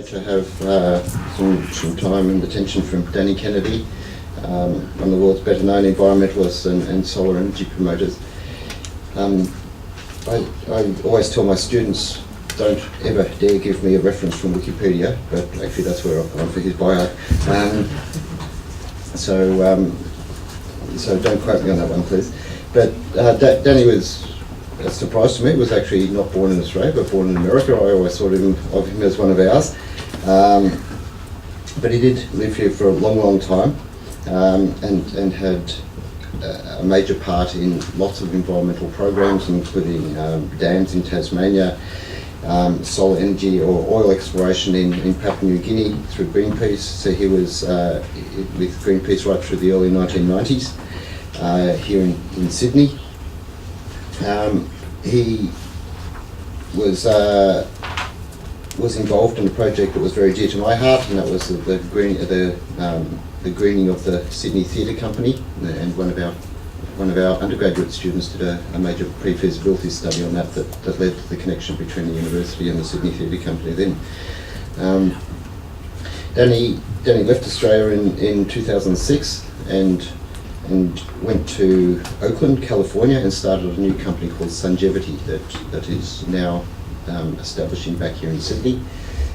today to have some time and attention from Danny Kennedy, one of the world's better known environmentalists and solar energy promoters. I always tell my students, don't ever dare give me a reference from Wikipedia, but actually that's where I've gone for his bio. So don't quote me on that one, please. But Danny was a surprise to me. Was actually not born in Australia, but born in America. I always thought of him as one of ours. But he did live here for a long time, and had a major part in lots of environmental programs, including dams in Tasmania, solar energy or oil exploration in Papua New Guinea through Greenpeace. So he was with Greenpeace right through the early 1990s here in Sydney. He was involved in a project that was very dear to my heart, and that was the greening of the Sydney Theatre Company. And one of our undergraduate students did a major pre-feasibility study on that led to the connection between the university and the Sydney Theatre Company then. Danny left Australia in 2006 and went to Oakland, California, and started a new company called Sungevity that is now establishing back here in Sydney,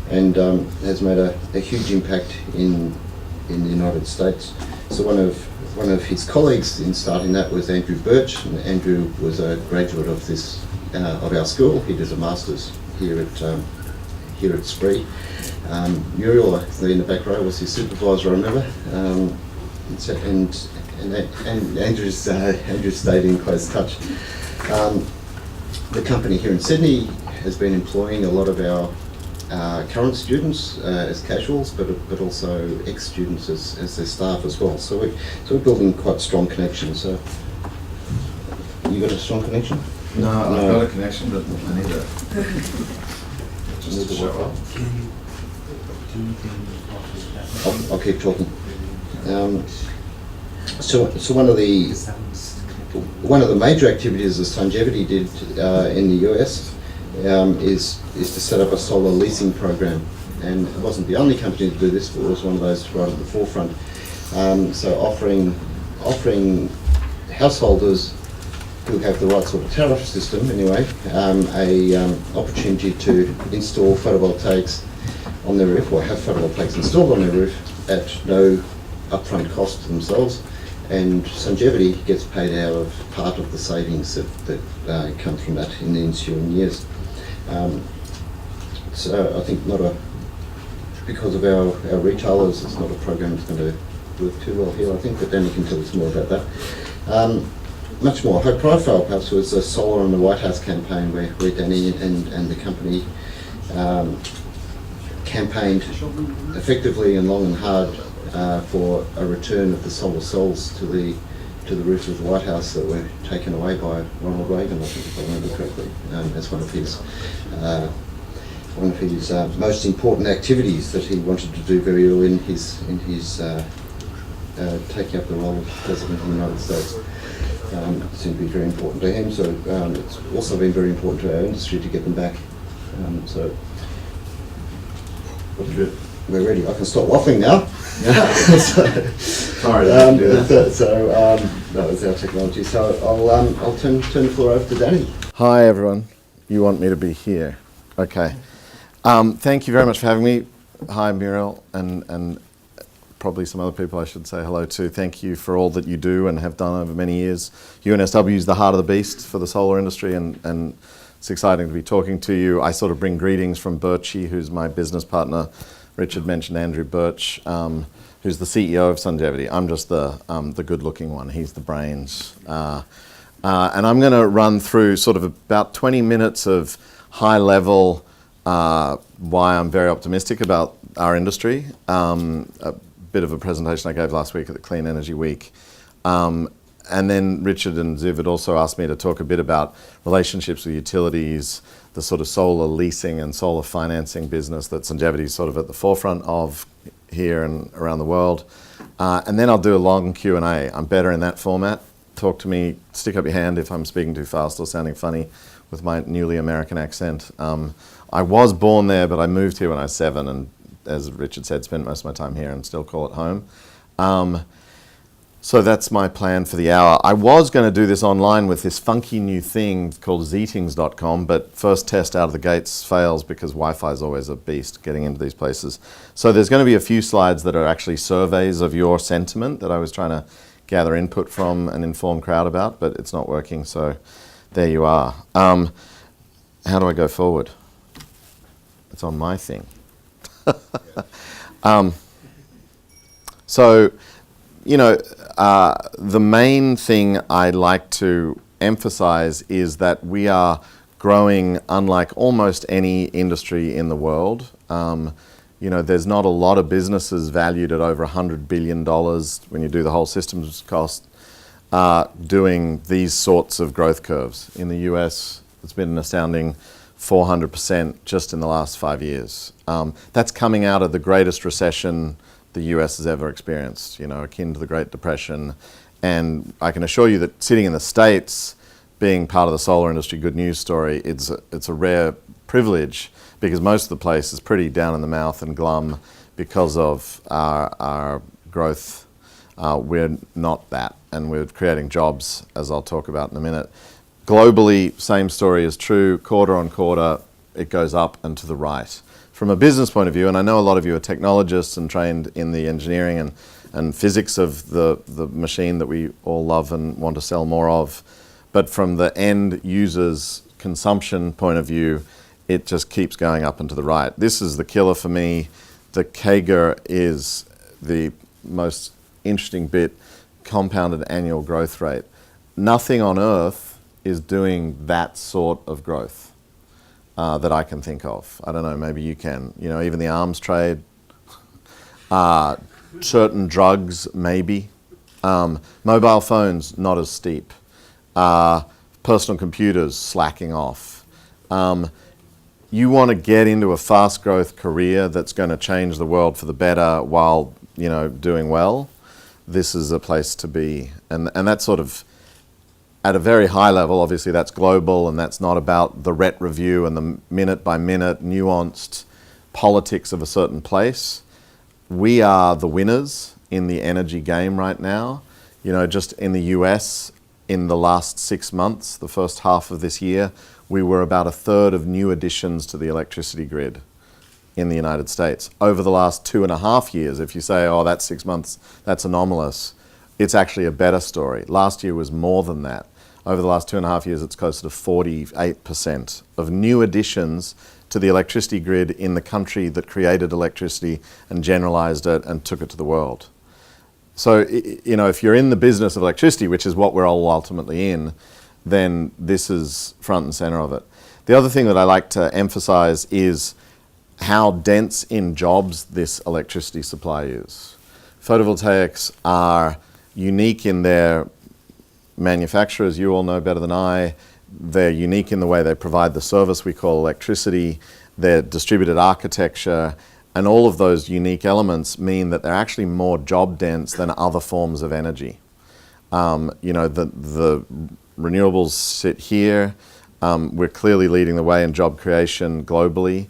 and has made a huge impact in the United States. So one of his colleagues in starting that was Andrew Birch, and Andrew was a graduate of our school. He did a master's here at Spree. Muriel, in the back row, was his supervisor, I remember. And Andrew stayed in close touch. The company here in Sydney has been employing a lot of our current students as casuals, but also ex-students as their staff as well. So we're building quite strong connections. So you got a strong connection? No, I've got a connection, but I need to just to show up. I'll keep talking. So one of the major activities that Sungevity did in the US is to set up a solar leasing program, and it wasn't the only company to do this, but it was one of those right at the forefront. So offering householders who have the right sort of tariff system anyway, a opportunity to install photovoltaics on their roof, or have photovoltaics installed on their roof at no upfront cost to themselves, and Sungevity gets paid out of part of the savings that come from that in the ensuing years. So I think because of our retailers, it's not a program that's going to work too well here, I think, but Danny can tell us more about that. Much more high profile perhaps was the Solar on the White House campaign, where Danny and the company campaigned effectively and long and hard for a return of the solar cells to the roof of the White House that were taken away by Ronald Reagan, I think, if I remember correctly, as one of his most important activities that he wanted to do very early in his taking up the role of President of the United States. Seemed to be very important to him, so it's also been very important to our industry to get them back. So we're ready. I can stop waffling now. Sorry. That was our technology. So I'll turn the floor over to Danny. Hi everyone. You want me to be here? Okay. Thank you very much for having me. Hi Muriel, and probably some other people I should say hello to. Thank you for all that you do and have done over many years. UNSW is the heart of the beast for the solar industry, and it's exciting to be talking to you. I sort of bring greetings from Birchie, who's my business partner. Richard mentioned Andrew Birch, who's the CEO of Sungevity. I'm just the good-looking one. He's the brains. And I'm going to run through sort of about 20 minutes of high-level why I'm very optimistic about our industry. A bit of a presentation I gave last week at the Clean Energy Week. And then Richard and Ziv had also asked me to talk a bit about relationships with utilities, the sort of solar leasing and solar financing business that Sungevity is sort of at the forefront of here and around the world. And then I'll do a long Q&A. I'm better in that format. Talk to me, stick up your hand if I'm speaking too fast or sounding funny with my newly American accent. I was born there, but I moved here when I was 7, and as Richard said, spent most of my time here and still call it home. So that's my plan for the hour. I was going to do this online with this funky new thing called zeetings.com, but first test out of the gates fails because Wi-Fi is always a beast getting into these places. So there's going to be a few slides that are actually surveys of your sentiment that I was trying to gather input from an informed crowd about, but it's not working, so there you are. How do I go forward? It's on my thing. So, you know, the main thing I'd like to emphasize is that we are growing unlike almost any industry in the world. You know, there's not a lot of businesses valued at over $100 billion when you do the whole systems cost doing these sorts of growth curves. In the US, it's been an astounding 400% just in the last 5 years. That's coming out of the greatest recession the US has ever experienced, you know, akin to the Great Depression. And I can assure you that sitting in the States, being part of the solar industry good news story, it's a rare privilege because most of the place is pretty down in the mouth and glum because of our growth. We're not that, and we're creating jobs, as I'll talk about in a minute. Globally, same story is true. Quarter on quarter, it goes up and to the right. From a business point of view, and I know a lot of you are technologists and trained in the engineering and physics of the machine that we all love and want to sell more of, but from the end user's consumption point of view, it just keeps going up and to the right. This is the killer for me. The CAGR is the most interesting bit, compounded annual growth rate. Nothing on Earth is doing that sort of growth that I can think of. I don't know, maybe you can. You know, even the arms trade, certain drugs, maybe. Mobile phones, not as steep. Personal computers, slacking off. You want to get into a fast growth career that's going to change the world for the better while, you know, doing well. This is a place to be. And that's sort of at a very high level. Obviously that's global, and that's not about the RET review and the minute by minute nuanced politics of a certain place. We are the winners in the energy game right now. You know, just in the US, in the last 6 months, the first half of this year, we were about a third of new additions to the electricity grid in the United States. Over the last 2.5 years, if you say, oh, that's 6 months, that's anomalous, it's actually a better story. Last year was more than that. Over the last 2.5 years, it's closer to 48% of new additions to the electricity grid in the country that created electricity and generalized it and took it to the world. So, you know, if you're in the business of electricity, which is what we're all ultimately in, then this is front and center of it. The other thing that I like to emphasize is how dense in jobs this electricity supply is. Photovoltaics are unique in their manufacture, as you all know better than I. They're unique in the way they provide the service we call electricity, their distributed architecture, and all of those unique elements mean that they're actually more job dense than other forms of energy. You know, the renewables sit here. We're clearly leading the way in job creation globally.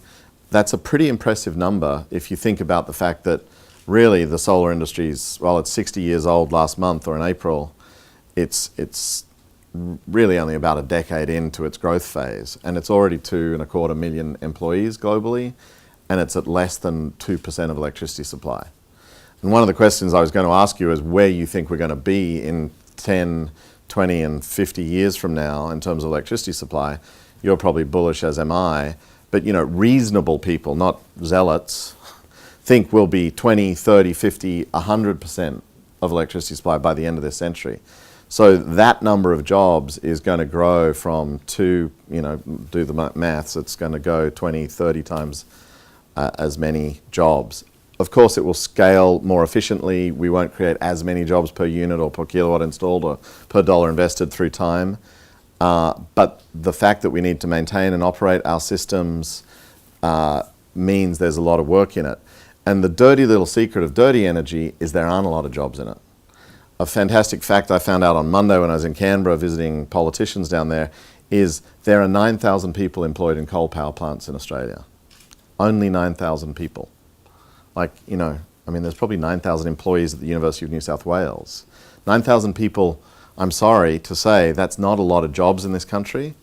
That's a pretty impressive number if you think about the fact that really the solar industry's, well, it's 60 years old last month or in April. It's really only about a decade into its growth phase, and it's already 2.25 million employees globally, and it's at less than 2% of electricity supply. And one of the questions I was going to ask you is where you think we're going to be in 10, 20 and 50 years from now in terms of electricity supply. You're probably bullish, as am I, but you know, reasonable people, not zealots, think we'll be 20, 30, 50, 100% of electricity supply by the end of this century. So that number of jobs is going to grow from two, you know, do the maths, it's going to go 20, 30 times as many jobs. Of course, it will scale more efficiently. We won't create as many jobs per unit or per kilowatt installed or per dollar invested through time. But the fact that we need to maintain and operate our systems means there's a lot of work in it. And the dirty little secret of dirty energy is there aren't a lot of jobs in it. A fantastic fact I found out on Monday when I was in Canberra visiting politicians down there is there are 9,000 people employed in coal power plants in Australia. Only 9,000 people. Like, you know, I mean, there's probably 9,000 employees at the University of New South Wales. 9,000 people, I'm sorry to say, that's not a lot of jobs in this country.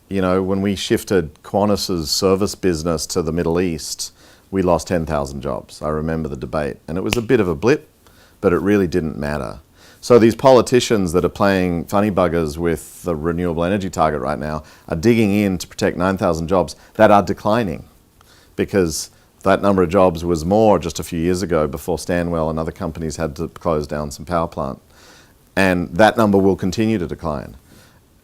You know, when we shifted Qantas's service business to the Middle East, we lost 10,000 jobs. I remember the debate. And it was a bit of a blip, but it really didn't matter. So these politicians that are playing funny buggers with the renewable energy target right now are digging in to protect 9,000 jobs that are declining, because that number of jobs was more just a few years ago before Stanwell and other companies had to close down some power plant. And that number will continue to decline.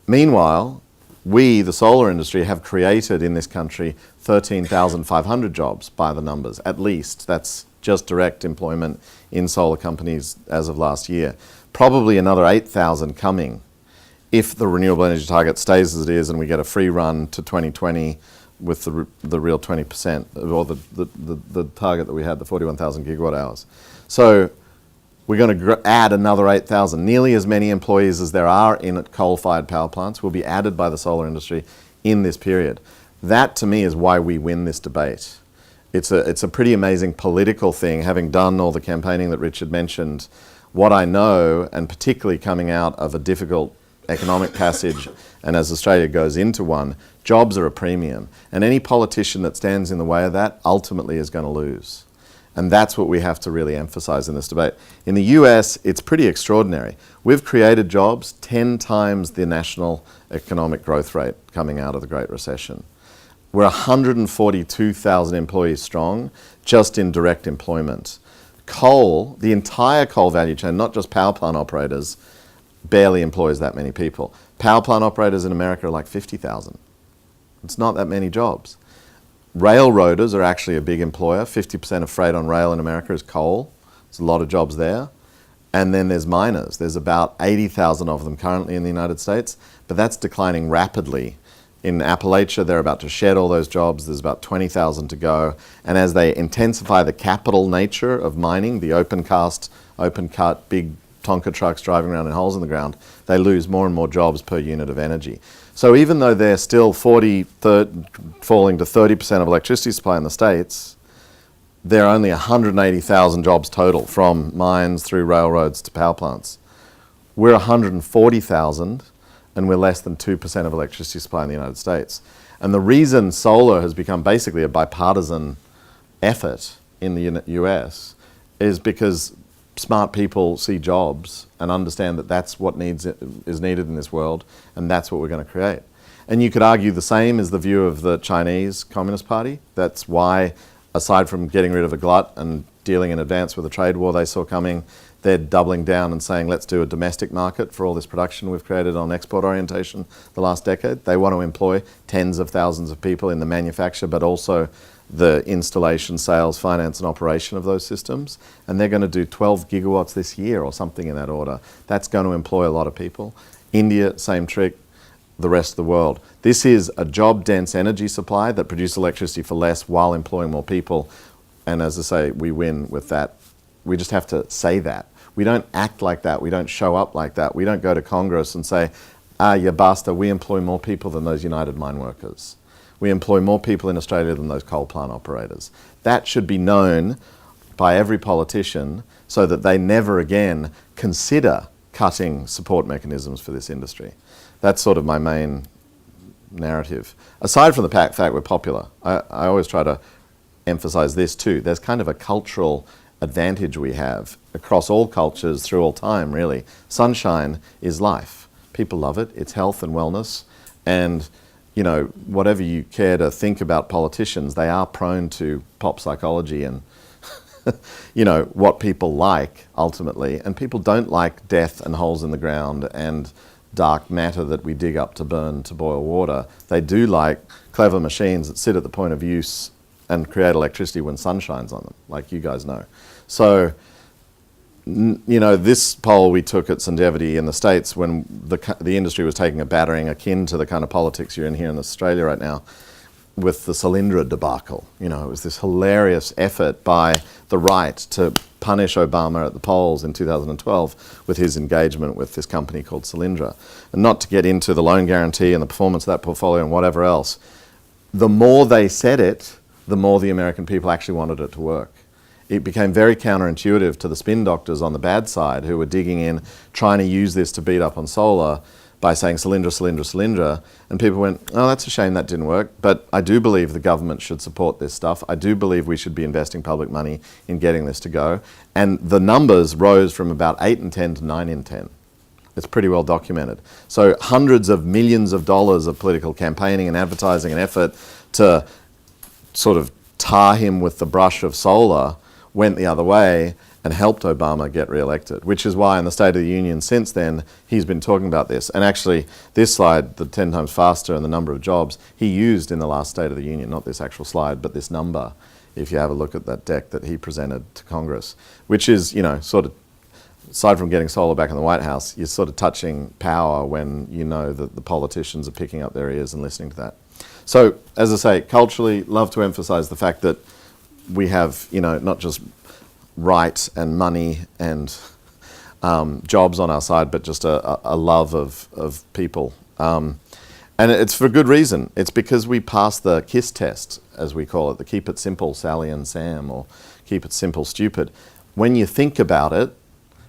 Meanwhile, we, the solar industry, have created in this country 13,500 jobs by the numbers, at least. That's just direct employment in solar companies as of last year. Probably another 8,000 coming if the renewable energy target stays as it is and we get a free run to 2020 with the real 20%, or the target that we had, the 41,000 gigawatt hours. So we're going to add another 8,000. Nearly as many employees as there are in coal-fired power plants will be added by the solar industry in this period. That, to me, is why we win this debate. It's a pretty amazing political thing, having done all the campaigning that Richard mentioned. What I know, and particularly coming out of a difficult economic passage, and as Australia goes into one, jobs are a premium. And any politician that stands in the way of that ultimately is going to lose. And that's what we have to really emphasize in this debate. In the US, it's pretty extraordinary. We've created jobs 10 times the national economic growth rate coming out of the Great Recession. We're 142,000 employees strong just in direct employment. Coal, the entire coal value chain, not just power plant operators, barely employs that many people. Power plant operators in America are like 50,000. It's not that many jobs. Railroaders are actually a big employer. 50% of freight on rail in America is coal. There's a lot of jobs there. And then there's miners. There's about 80,000 of them currently in the United States, but that's declining rapidly. In Appalachia, they're about to shed all those jobs. There's about 20,000 to go. And as they intensify the capital nature of mining, the open cast, open cut, big Tonka trucks driving around in holes in the ground, they lose more and more jobs per unit of energy. So even though they're still falling to 30% of electricity supply in the States, there are only 180,000 jobs total, from mines through railroads to power plants. We're 140,000, and we're less than 2% of electricity supply in the United States. And the reason solar has become basically a bipartisan effort in the US is because smart people see jobs and understand that that's what is needed in this world, and that's what we're going to create. And you could argue the same is the view of the Chinese Communist Party. That's why, aside from getting rid of a glut and dealing in advance with a trade war they saw coming, they're doubling down and saying, let's do a domestic market for all this production we've created on export orientation the last decade. They want to employ tens of thousands of people in the manufacture, but also the installation, sales, finance, and operation of those systems. And they're going to do 12 gigawatts this year or something in that order. That's going to employ a lot of people. India, same trick. The rest of the world. This is a job-dense energy supply that produces electricity for less while employing more people. And as I say, we win with that. We just have to say that. We don't act like that. We don't show up like that. We don't go to Congress and say, yeah, basta, we employ more people than those United Mine Workers. We employ more people in Australia than those coal plant operators. That should be known by every politician so that they never again consider cutting support mechanisms for this industry. That's sort of my main narrative. Aside from the fact we're popular, I always try to emphasize this too. There's kind of a cultural advantage we have across all cultures through all time, really. Sunshine is life. People love it. It's health and wellness. And, you know, whatever you care to think about politicians, they are prone to pop psychology and, you know, what people like ultimately. And people don't like death and holes in the ground and dark matter that we dig up to burn to boil water. They do like clever machines that sit at the point of use and create electricity when sun shines on them, like you guys know. So, you know, this poll we took at Sungevity in the States when the industry was taking a battering akin to the kind of politics you're in here in Australia right now with the Solyndra debacle. You know, it was this hilarious effort by the right to punish Obama at the polls in 2012 with his engagement with this company called Solyndra. And not to get into the loan guarantee and the performance of that portfolio and whatever else, the more they said it, the more the American people actually wanted it to work. It became very counterintuitive to the spin doctors on the bad side who were digging in, trying to use this to beat up on solar by saying Solyndra, Solyndra, Solyndra. And people went, oh, that's a shame that didn't work. But I do believe the government should support this stuff. I do believe we should be investing public money in getting this to go. And the numbers rose from about 8 in 10 to 9 in 10. It's pretty well documented. So hundreds of millions of dollars of political campaigning and advertising and effort to sort of tar him with the brush of solar went the other way and helped Obama get re-elected, which is why in the State of the Union since then, he's been talking about this. And actually, this slide, the 10 times faster and the number of jobs, he used in the last State of the Union, not this actual slide, but this number, if you have a look at that deck that he presented to Congress, which is, you know, sort of, aside from getting solar back in the White House, you're sort of touching power when you know that the politicians are picking up their ears and listening to that. So, as I say, culturally, love to emphasize the fact that we have, you know, not just right and money and jobs on our side, but just a love of people. And it's for good reason. It's because we passed the KISS test, as we call it, the Keep It Simple, Sally and Sam, or Keep It Simple, Stupid. When you think about it,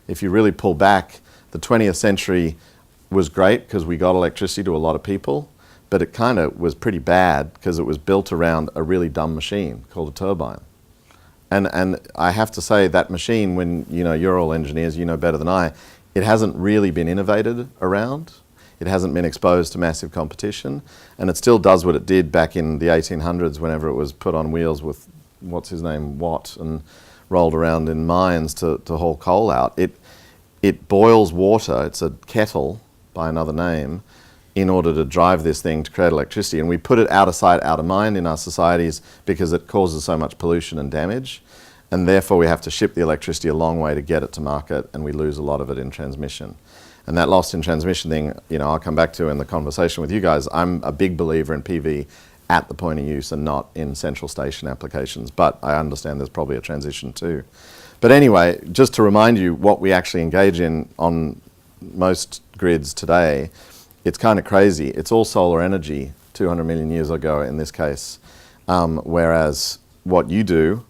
if you really pull back, the 20th century was great because we got electricity to a lot of people, but it kind of was pretty bad because it was built around a really dumb machine called a turbine. And I have to say that machine, when you know you're all engineers, you know better than I, it hasn't really been innovated around. It hasn't been exposed to massive competition, and it still does what it did back in the 1800s whenever it was put on wheels with, what's his name, Watt, and rolled around in mines to haul coal out. It boils water, it's a kettle by another name, in order to drive this thing to create electricity. And we put it out of sight, out of mind in our societies because it causes so much pollution and damage. And therefore we have to ship the electricity a long way to get it to market, and we lose a lot of it in transmission. And that lost in transmission thing, you know, I'll come back to in the conversation with you guys. I'm a big believer in PV at the point of use and not in central station applications, but I understand there's probably a transition too. But anyway, just to remind you what we actually engage in on most grids today, it's kind of crazy. It's all solar energy 200 million years ago in this case, whereas what you do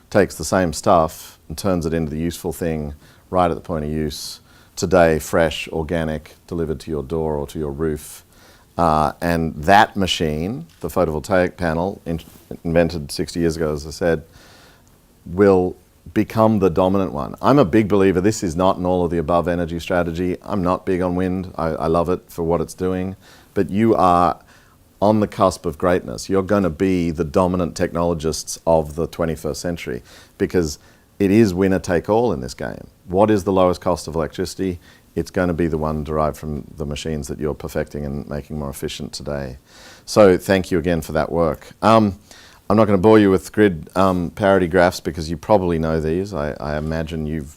takes the same stuff and turns it into the useful thing right at the point of use today, fresh, organic, delivered to your door or to your roof. And that machine, the photovoltaic panel, invented 60 years ago, as I said, will become the dominant one. I'm a big believer this is not an all of the above energy strategy. I'm not big on wind. I love it for what it's doing. But you are on the cusp of greatness. You're going to be the dominant technologists of the 21st century because it is winner take all in this game. What is the lowest cost of electricity? It's going to be the one derived from the machines that you're perfecting and making more efficient today. So thank you again for that work. I'm not going to bore you with grid parity graphs because you probably know these. I imagine you've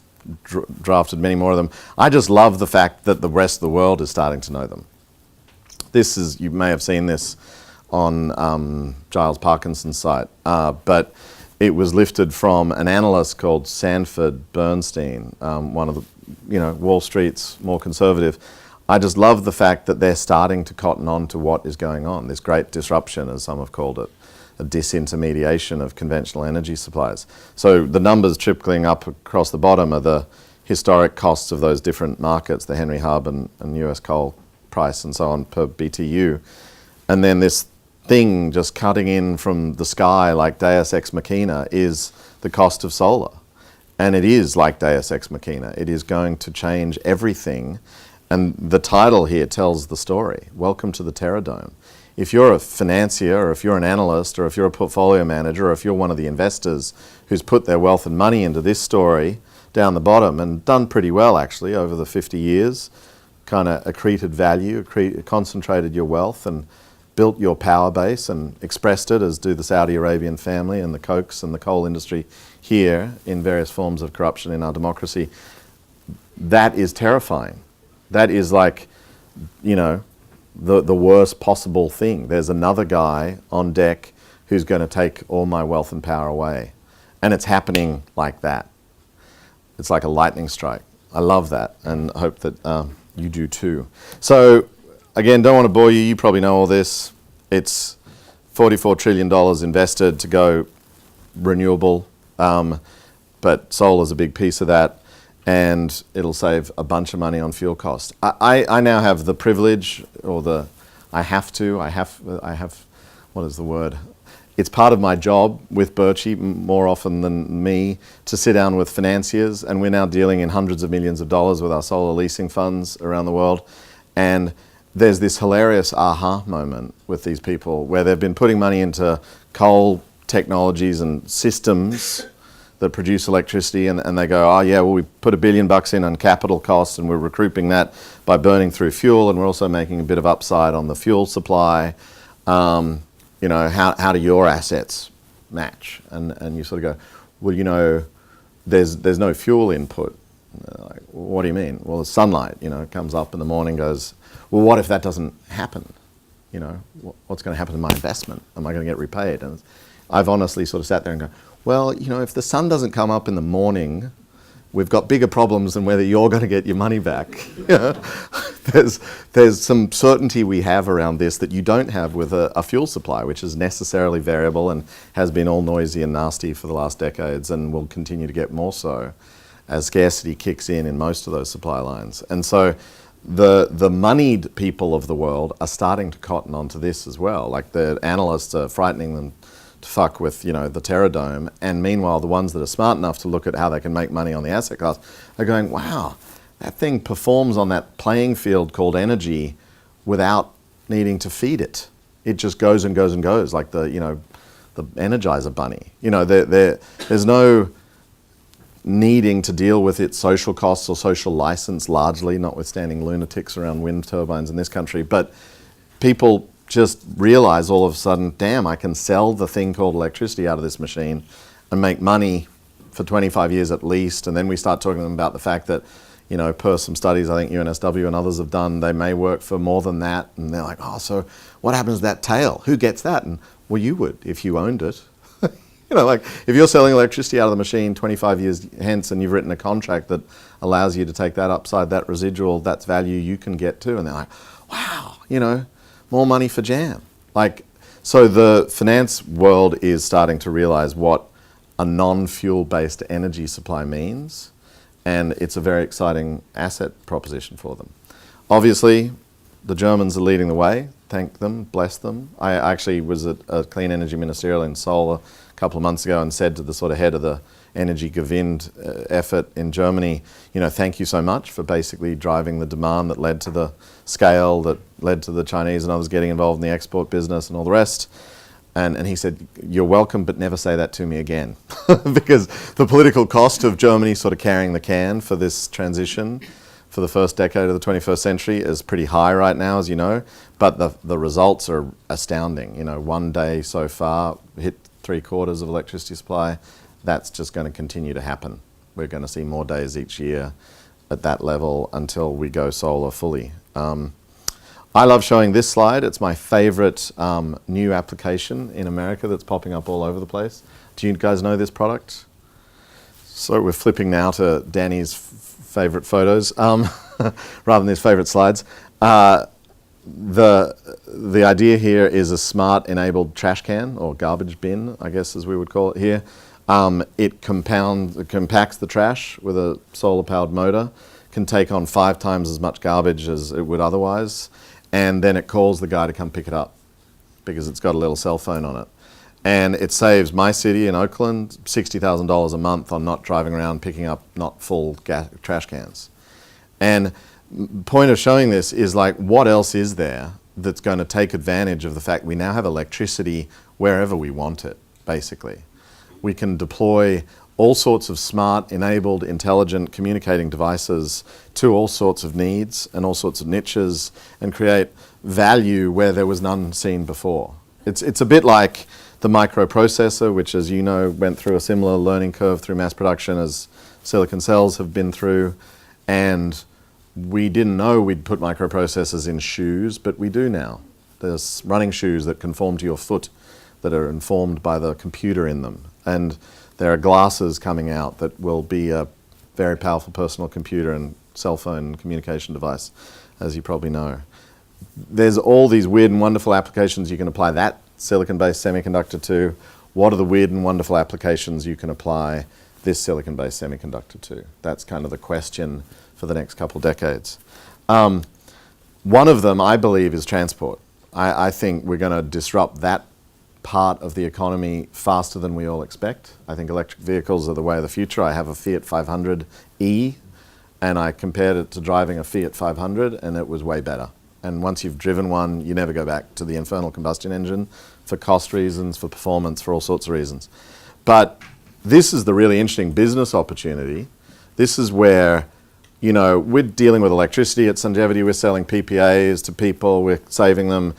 drafted many more of them. I just love the fact that the rest of the world is starting to know them. This is, you may have seen this on Giles Parkinson's site, but it was lifted from an analyst called Sanford Bernstein, one of the, Wall Street's more conservative. I just love the fact that they're starting to cotton on to what is going on, this great disruption, as some have called it, a disintermediation of conventional energy supplies. So the numbers trickling up across the bottom are the historic costs of those different markets, the Henry Hub and US coal price and so on per BTU. And then this thing just cutting in from the sky like Deus Ex Machina is the cost of solar. And it is like Deus Ex Machina. It is going to change everything. And the title here tells the story. Welcome to the Terradome. If you're a financier, or if you're an analyst, or if you're a portfolio manager, or if you're one of the investors who's put their wealth and money into this story down the bottom and done pretty well actually over the 50 years, kind of accreted value, concentrated your wealth and built your power base and expressed it, as do the Saudi Arabian family and the Kochs and the coal industry here in various forms of corruption in our democracy, that is terrifying. That is like, the worst possible thing. There's another guy on deck who's going to take all my wealth and power away. And it's happening like that. it's like a lightning strike. I love that, and hope that you do too. So, again, don't want to bore you. You probably know all this. It's $44 trillion invested to go renewable, but solar's a big piece of that, and it'll save a bunch of money on fuel costs. I now have the privilege, or I have, what is the word? It's part of my job with Birchie more often than me to sit down with financiers, and we're now dealing in hundreds of millions of dollars with our solar leasing funds around the world. And there's this hilarious aha moment with these people where they've been putting money into coal technologies and systems that produce electricity, and they go, oh yeah, well, we put $1 billion in on capital costs, and we're recouping that by burning through fuel, and we're also making a bit of upside on the fuel supply. You know, how do your assets match? And you sort of go, well, you know, there's no fuel input. Like, what do you mean? Well, the sunlight, you know, comes up in the morning, goes, well, what if that doesn't happen? You know, what's going to happen to my investment? Am I going to get repaid? And I've honestly sort of sat there and go, well, you know, if the sun doesn't come up in the morning, we've got bigger problems than whether you're going to get your money back. You know? There's some certainty we have around this that you don't have with a fuel supply, which is necessarily variable and has been all noisy and nasty for the last decades, and will continue to get more so as scarcity kicks in most of those supply lines. And so the moneyed people of the world are starting to cotton onto this as well. Like, the analysts are frightening them to fuck with, you know, the Terradome, and meanwhile the ones that are smart enough to look at how they can make money on the asset class are going, wow, that thing performs on that playing field called energy without needing to feed it. It just goes and goes and goes, like the Energizer bunny. You know, there's no needing to deal with its social costs or social license, largely, notwithstanding lunatics around wind turbines in this country. But people just realize all of a sudden, damn, I can sell the thing called electricity out of this machine and make money for 25 years at least. And then we start talking to them about the fact that, you know, per some studies I think UNSW and others have done, they may work for more than that. And they're like, oh, so what happens to that tail? Who gets that? And, well, you would if you owned it. You know, like, if you're selling electricity out of the machine 25 years hence and you've written a contract that allows you to take that upside, that residual, that's value you can get too. And they're like, wow, you know, more money for jam. Like, so the finance world is starting to realize what a non-fuel based energy supply means, and it's a very exciting asset proposition for them. Obviously, the Germans are leading the way. Thank them, bless them. I actually was at a clean energy ministerial in Seoul a couple of months ago and said to the sort of head of the energy Gewinn effort in Germany, you know, thank you so much for basically driving the demand that led to the scale, that led to the Chinese and others getting involved in the export business and all the rest. And he said, you're welcome, but never say that to me again. Because the political cost of Germany sort of carrying the can for this transition for the first decade of the 21st century is pretty high right now, as you know. But the results are astounding. You know, one day so far hit 3/4 of electricity supply. That's just going to continue to happen. We're going to see more days each year at that level until we go solar fully. I love showing this slide. It's my favorite new application in America that's popping up all over the place. Do you guys know this product? So we're flipping now to Danny's favorite photos rather than his favorite slides. The idea here is a smart enabled trash can, or garbage bin, I guess as we would call it here. It compacts the trash with a solar powered motor, can take on 5 times as much garbage as it would otherwise, and then it calls the guy to come pick it up because it's got a little cell phone on it. And it saves my city in Oakland $60,000 a month on not driving around picking up not full trash cans. And point of showing this is, like, what else is there that's going to take advantage of the fact we now have electricity wherever we want it, basically. We can deploy all sorts of smart, enabled, intelligent communicating devices to all sorts of needs and all sorts of niches and create value where there was none seen before. It's a bit like the microprocessor, which, as you know, went through a similar learning curve through mass production as silicon cells have been through. And we didn't know we'd put microprocessors in shoes, but we do now. There's running shoes that conform to your foot that are informed by the computer in them. And there are glasses coming out that will be a very powerful personal computer and cell phone communication device, as you probably know. There's all these weird and wonderful applications you can apply that silicon-based semiconductor to. What are the weird and wonderful applications you can apply this silicon-based semiconductor to? That's kind of the question for the next couple decades. One of them, I believe, is transport. I think we're going to disrupt that part of the economy faster than we all expect. I think electric vehicles are the way of the future. I have a Fiat 500e, and I compared it to driving a Fiat 500, and it was way better. And once you've driven one, you never go back to the internal combustion engine for cost reasons, for performance, for all sorts of reasons. But this is the really interesting business opportunity. This is where, you know, we're dealing with electricity at Sungevity. We're selling PPAs to people. We're saving them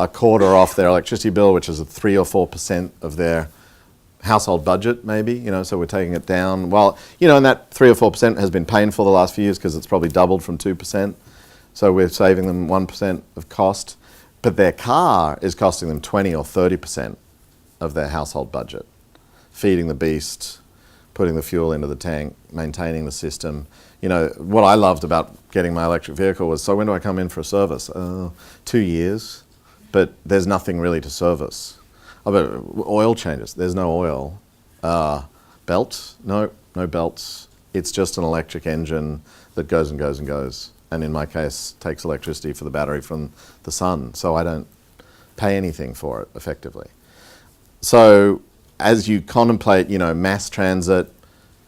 a quarter off their electricity bill, which is a 3 or 4% of their household budget, maybe, you know, so we're taking it down. Well, you know, and that 3 or 4% has been painful the last few years because it's probably doubled from 2%. So we're saving them 1% of cost, but their car is costing them 20 or 30% of their household budget. Feeding the beast, putting the fuel into the tank, maintaining the system. You know, what I loved about getting my electric vehicle was, so when do I come in for a service? 2 years, but there's nothing really to service. Oh, but oil changes, there's no oil. Belts? No belts. It's just an electric engine that goes and goes and goes. And in my case, takes electricity for the battery from the sun, so I don't pay anything for it, effectively. So as you contemplate, you know, mass transit,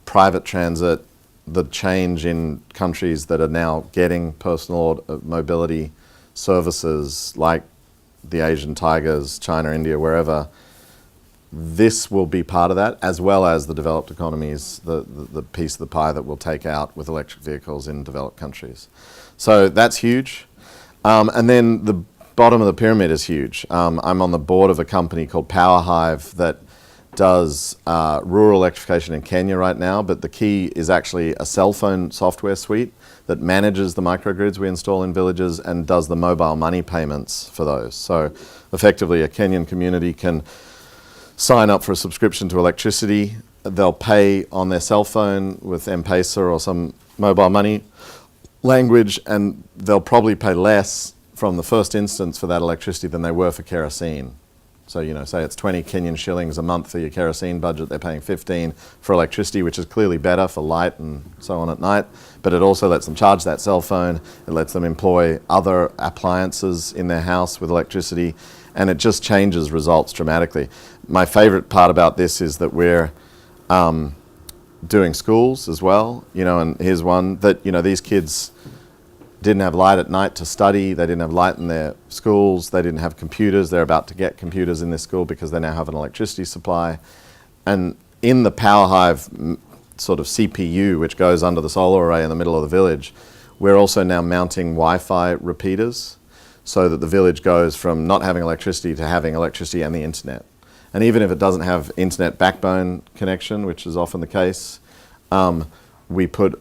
private transit, the change in countries that are now getting personal mobility services like the Asian tigers, China, India, wherever, this will be part of that, as well as the developed economies, the piece of the pie that we'll take out with electric vehicles in developed countries. So that's huge. And then the bottom of the pyramid is huge. I'm on the board of a company called PowerHive that does rural electrification in Kenya right now, but the key is actually a cell phone software suite that manages the microgrids we install in villages and does the mobile money payments for those. So effectively a Kenyan community can sign up for a subscription to electricity. They'll pay on their cell phone with M-Pesa or some mobile money language, and they'll probably pay less from the first instance for that electricity than they were for kerosene. So, you know, say it's 20 Kenyan shillings a month for your kerosene budget, they're paying 15 for electricity, which is clearly better for light and so on at night, but it also lets them charge that cell phone, it lets them employ other appliances in their house with electricity, and it just changes results dramatically. My favorite part about this is that we're doing schools as well, you know, and here's one that, you know, these kids didn't have light at night to study, they didn't have light in their schools, they didn't have computers, they're about to get computers in this school because they now have an electricity supply. And in the PowerHive sort of CPU, which goes under the solar array in the middle of the village, we're also now mounting Wi-Fi repeaters so that the village goes from not having electricity to having electricity and the internet. And even if it doesn't have internet backbone connection, which is often the case, we put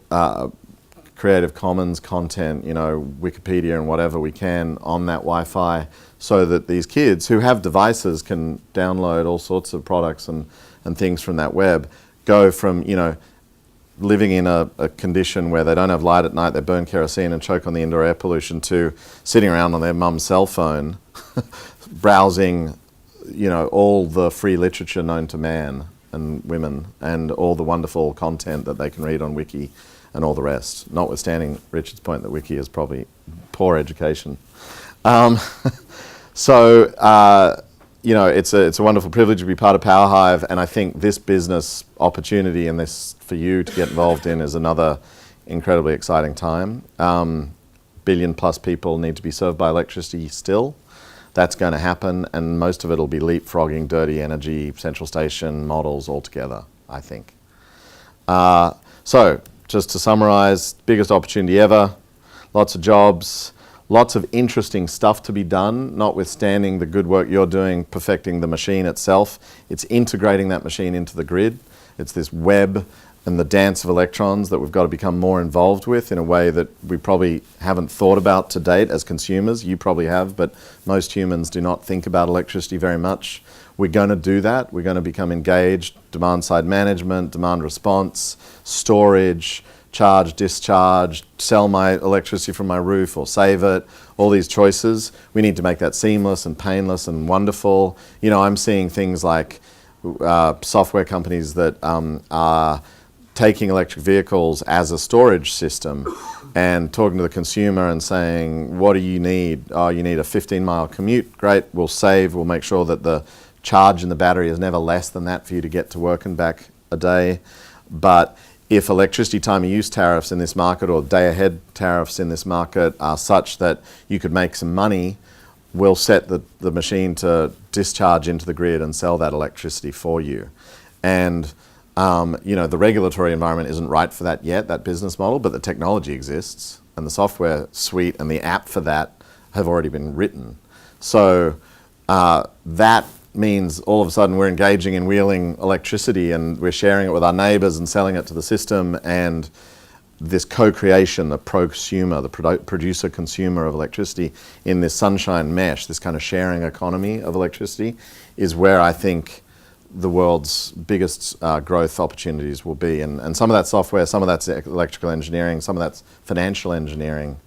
Creative Commons content, you know, Wikipedia and whatever we can on that Wi-Fi so that these kids who have devices can download all sorts of products and things from that web, go from, you know, living in a condition where they don't have light at night, they burn kerosene and choke on the indoor air pollution, to sitting around on their mum's cell phone browsing, you know, all the free literature known to man and women and all the wonderful content that they can read on Wiki and all the rest, notwithstanding Richard's point that Wiki is probably poor education. You know, it's a wonderful privilege to be part of PowerHive, and I think this business opportunity and this for you to get involved in is another incredibly exciting time. Billion plus people need to be served by electricity still. That's going to happen, and most of it will be leapfrogging dirty energy central station models altogether, I think. So, just to summarize, biggest opportunity ever, lots of jobs, lots of interesting stuff to be done, notwithstanding the good work you're doing perfecting the machine itself. It's integrating that machine into the grid It's this web and the dance of electrons that we've got to become more involved with in a way that we probably haven't thought about to date as consumers. You probably have, but most humans do not think about electricity very much. We're going to do that. We're going to become engaged. Demand side management, demand response, storage, charge, discharge, sell my electricity from my roof or save it, all these choices. We need to make that seamless and painless and wonderful. You know, I'm seeing things like software companies that are taking electric vehicles as a storage system and talking to the consumer and saying, what do you need? Oh, you need a 15-mile commute. Great, we'll save. We'll make sure that the charge in the battery is never less than that for you to get to work and back a day. But if electricity time of use tariffs in this market or day ahead tariffs in this market are such that you could make some money, we'll set the machine to discharge into the grid and sell that electricity for you. And you know, the regulatory environment isn't right for that yet, that business model, but the technology exists and the software suite and the app for that have already been written. So that means all of a sudden we're engaging in wheeling electricity and we're sharing it with our neighbors and selling it to the system, and this co-creation, the prosumer, the producer-consumer of electricity in this sunshine mesh, this kind of sharing economy of electricity, is where I think the world's biggest growth opportunities will be. And some of that's software, some of that's electrical engineering, some of that's financial engineering.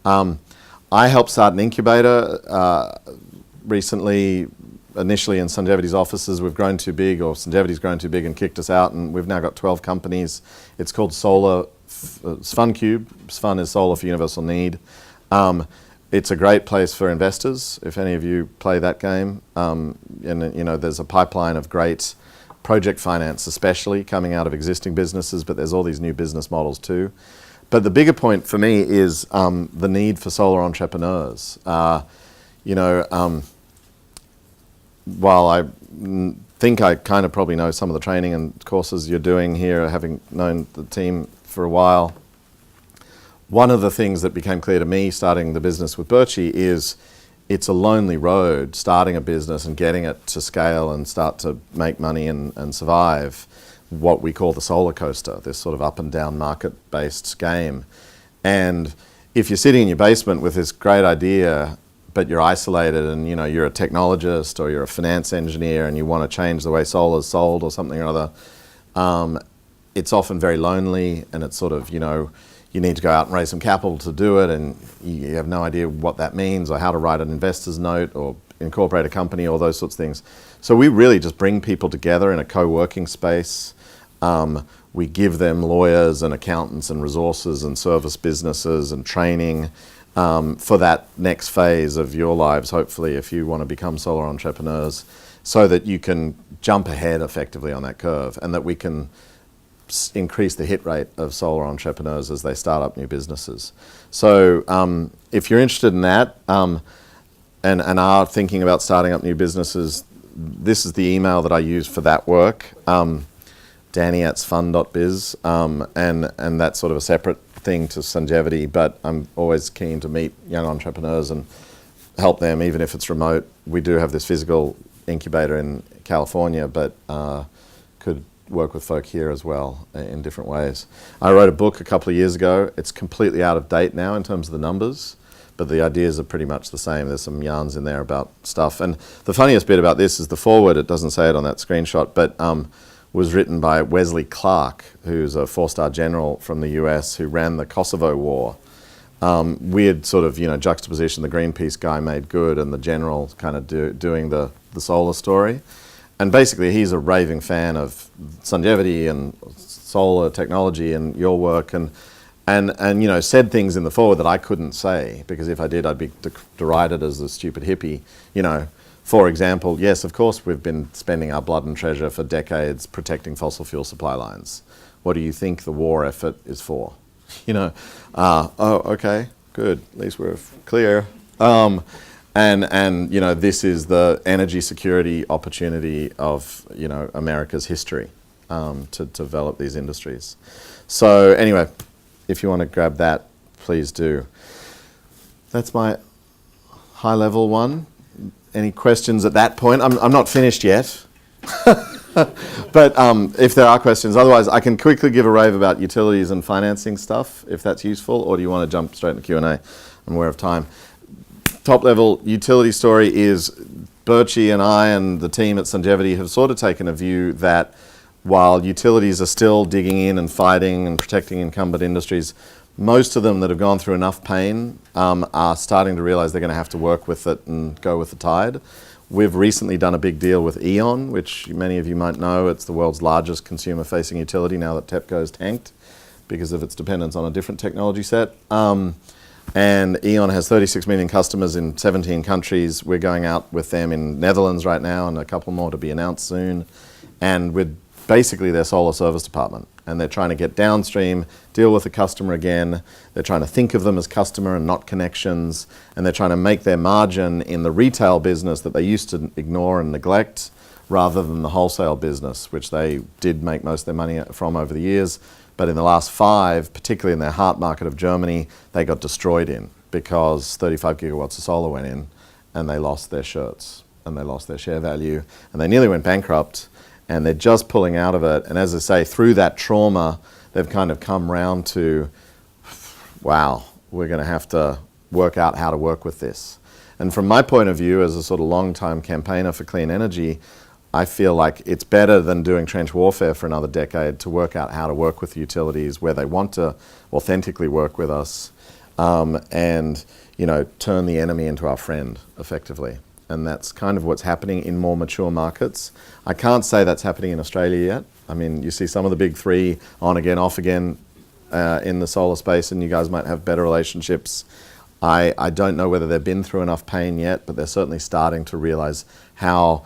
I helped start an incubator recently, initially in Sungevity's offices. We've grown too big, or Sungevity's grown too big and kicked us out, and we've now got 12 companies. It's called SFUNcube. SFUN is Solar for Universal Need. It's a great place for investors, if any of you play that game. And you know, there's a pipeline of great project finance, especially coming out of existing businesses, but there's all these new business models too. But the bigger point for me is the need for solar entrepreneurs. You know, while I think I kind of probably know some of the training and courses you're doing here, having known the team for a while, one of the things that became clear to me starting the business with Birchie is it's a lonely road starting a business and getting it to scale and start to make money and survive, what we call the solar coaster, this sort of up and down market-based game. And if you're sitting in your basement with this great idea, but you're isolated and you know you're a technologist or you're a finance engineer and you want to change the way solar's sold or something or other, it's often very lonely, and it's sort of, you know, you need to go out and raise some capital to do it, and you have no idea what that means or how to write an investor's note or incorporate a company, all those sorts of things. So we really just bring people together in a co-working space. We give them lawyers and accountants and resources and service businesses and training for that next phase of your lives, hopefully, if you want to become solar entrepreneurs, so that you can jump ahead effectively on that curve, and that we can increase the hit rate of solar entrepreneurs as they start up new businesses. So if you're interested in that and are thinking about starting up new businesses, this is the email that I use for that work, danny@sfun.biz, and that's sort of a separate thing to Sungevity, but I'm always keen to meet young entrepreneurs and help them, even if it's remote. We do have this physical incubator in California, but could work with folk here as well in different ways. I wrote a book a couple of years ago. It's completely out of date now in terms of the numbers, but the ideas are pretty much the same. There's some yarns in there about stuff. And the funniest bit about this is the foreword. It doesn't say it on that screenshot, but was written by Wesley Clark, who's a 4-star general from the US who ran the Kosovo War. Weird sort of, you know, juxtaposition. The Greenpeace guy made good and the general kind of doing the solar story. And basically, he's a raving fan of Sungevity and solar technology and your work, and you know, said things in the foreword that I couldn't say, because if I did, I'd be derided as a stupid hippie. You know, for example, yes, of course, we've been spending our blood and treasure for decades protecting fossil fuel supply lines. What do you think the war effort is for? You know, oh, okay, good. At least we're clear. And you know, this is the energy security opportunity of, you know, America's history to develop these industries. So anyway, if you want to grab that, please do. That's my high level one. Any questions at that point? I'm not finished yet. But if there are questions, otherwise I can quickly give a rave about utilities and financing stuff, if that's useful, or do you want to jump straight into Q&A? I'm aware of time. Top level utility story is Birchie and I and the team at Sungevity have sort of taken a view that while utilities are still digging in and fighting and protecting incumbent industries, most of them that have gone through enough pain are starting to realize they're going to have to work with it and go with the tide. We've recently done a big deal with E.ON, which many of you might know. It's the world's largest consumer-facing utility now that TEPCO's tanked because of its dependence on a different technology set. And E.ON has 36 million customers in 17 countries. We're going out with them in Netherlands right now and a couple more to be announced soon. And we're basically their solar service department. And they're trying to get downstream, deal with the customer again. They're trying to think of them as customer and not connections. And they're trying to make their margin in the retail business that they used to ignore and neglect rather than the wholesale business, which they did make most of their money from over the years. But in the last 5, particularly in their heart market of Germany, they got destroyed in because 35 gigawatts of solar went in and they lost their shirts and they lost their share value and they nearly went bankrupt. And they're just pulling out of it. And as I say, through that trauma, they've kind of come round to, wow, we're going to have to work out how to work with this. And from my point of view, as a sort of long-time campaigner for clean energy, I feel like it's better than doing trench warfare for another decade to work out how to work with utilities where they want to authentically work with us and, you know, turn the enemy into our friend effectively. And that's kind of what's happening in more mature markets. I can't say that's happening in Australia yet. I mean, you see some of the big 3 on again, off again in the solar space, and you guys might have better relationships. I don't know whether they've been through enough pain yet, but they're certainly starting to realize how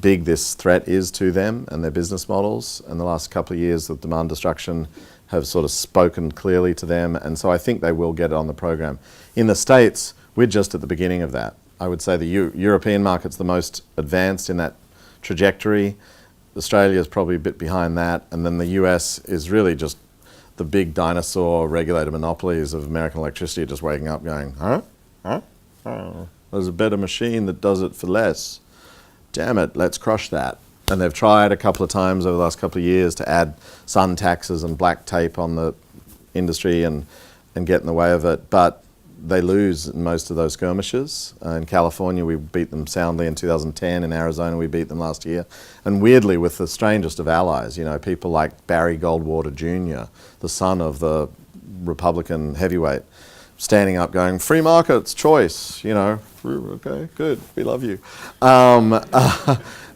big this threat is to them and their business models. And the last couple of years of demand destruction have sort of spoken clearly to them. And so I think they will get it on the program. In the States, we're just at the beginning of that. I would say the European market's the most advanced in that trajectory. Australia is probably a bit behind that. And then the US is really just the big dinosaur regulated monopolies of American electricity just waking up going, there's a better machine that does it for less. Damn it, let's crush that. And they've tried a couple of times over the last couple of years to add sun taxes and black tape on the industry and get in the way of it. But they lose in most of those skirmishes. In California, we beat them soundly in 2010. In Arizona, we beat them last year. And weirdly, with the strangest of allies, you know, people like Barry Goldwater Jr., the son of the Republican heavyweight, standing up going, free markets, choice, you know, okay, good, we love you.